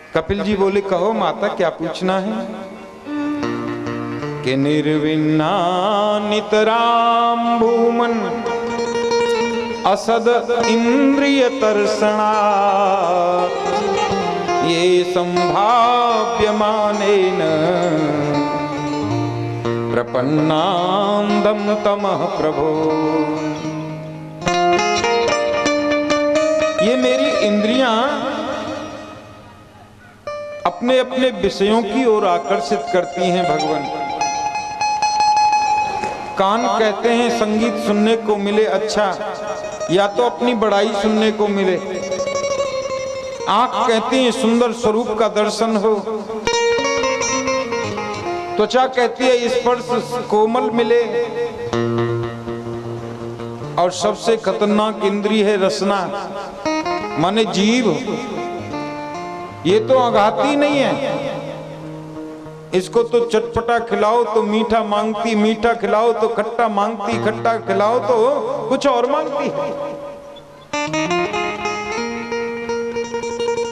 कपिल जी बोले, कहो माता क्या पूछना है? कि निर्विन्ना नितराम भूमन असद इंद्रिय तर्षणा ये संभाव्यमानेन प्रपन्नांदम तमः प्रभो। ये मेरी इंद्रियां अपने अपने विषयों की ओर आकर्षित करती हैं भगवान। कान कहते हैं संगीत सुनने को मिले अच्छा, या तो अपनी बड़ाई सुनने को मिले। आंख कहती है सुंदर स्वरूप का दर्शन हो। त्वचा कहती है स्पर्श कोमल मिले। और सबसे खतरनाक इंद्रिय है रसना, माने जीभ। ये तो आघाती नहीं है, इसको तो चटपटा खिलाओ तो मीठा मांगती, मीठा खिलाओ तो खट्टा मांगती, खट्टा खिलाओ तो कुछ और मांगती है।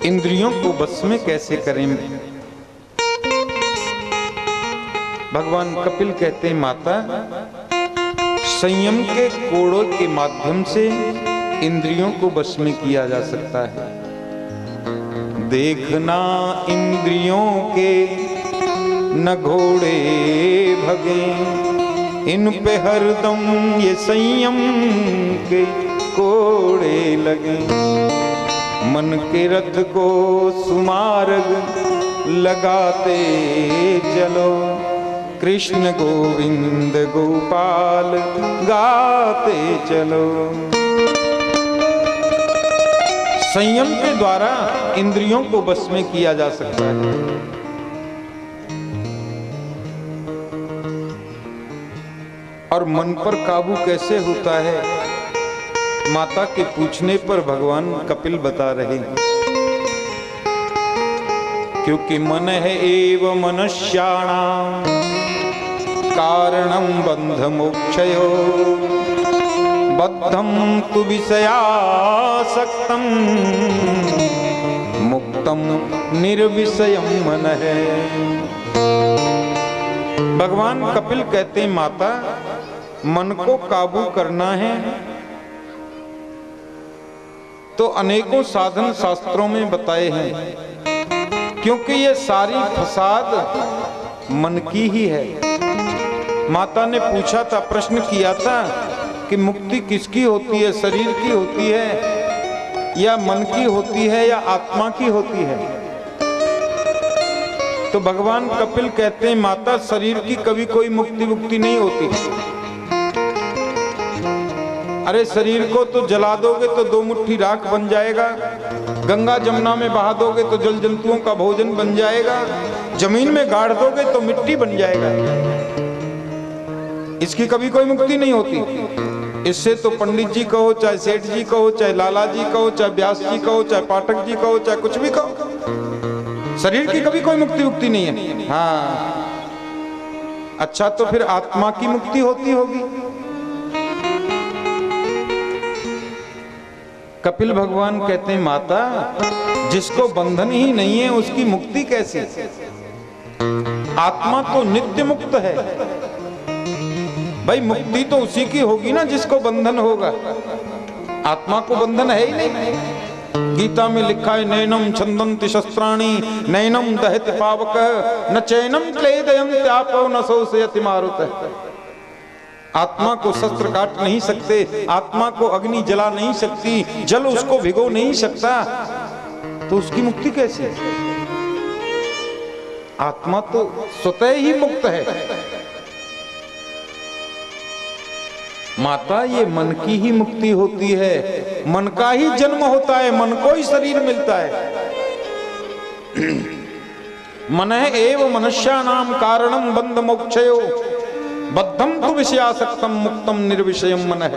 इंद्रियों को बस में कैसे करें? भगवान कपिल कहते हैं, माता संयम के कोड़ों के माध्यम से इंद्रियों को बस में किया जा सकता है। देखना इंद्रियों के न घोड़े भगे, इन पे हरदम ये संयम के कोड़े लगे। मन के रथ को सुमार्ग लगाते चलो, कृष्ण गोविंद गोपाल गाते चलो। संयम के द्वारा इंद्रियों को बस में किया जा सकता है। और मन पर काबू कैसे होता है? माता के पूछने पर भगवान कपिल बता रहे, क्योंकि मन है एव मनुष्याणां कारणं बंध मोक्षयो, बद्धं तु विषयासक्तं मुक्तं निर्विषयं मनः। भगवान कपिल कहते हैं, माता मन को काबू करना है तो अनेकों साधन शास्त्रों में बताए हैं, क्योंकि ये सारी फसाद मन की ही है। माता ने पूछा था, प्रश्न किया था कि मुक्ति किसकी होती है, शरीर की होती है या मन की होती है या आत्मा की होती है? तो भगवान कपिल कहते हैं, माता शरीर की कभी कोई मुक्ति नहीं होती। अरे शरीर को तो जला दोगे तो 2 मुट्ठी राख बन जाएगा, गंगा जमुना में बहा दोगे तो जल जंतुओं का भोजन बन जाएगा, जमीन में गाड़ दोगे तो मिट्टी बन जाएगा। इसकी कभी कोई मुक्ति नहीं होती। इससे तो पंडित जी कहो, चाहे सेठ जी कहो, चाहे लाला जी कहो, चाहे व्यास जी कहो, चाहे पाठक जी कहो, चाहे कुछ भी कहो, शरीर की कभी कोई मुक्ति नहीं है। हाँ, अच्छा तो फिर आत्मा की मुक्ति होती होगी। कपिल भगवान कहते हैं, माता जिसको बंधन ही नहीं है उसकी मुक्ति कैसे? आत्मा तो नित्य मुक्त है भाई, मुक्ति तो उसी की होगी ना जिसको बंधन होगा। आत्मा को बंधन है ही नहीं। गीता में लिखा है, नैनम छंदन्ति शस्त्राणि नैनम दहति पावकः न चैनम क्लेदयन्ति आपो न शोषयति मारुतः। आत्मा को शस्त्र काट नहीं सकते, आत्मा को अग्नि जला नहीं सकती, जल उसको भिगो नहीं सकता, तो उसकी मुक्ति कैसे? आत्मा तो स्वतः ही मुक्त है। माता ये मन की ही मुक्ति होती है, मन का ही जन्म होता है, मन को ही शरीर मिलता है। मन एव मनुष्याणाम कारणम बंध मोक्षयो, बद्धम तु विषयासक्तम मुक्तम निर्विषयम मन है।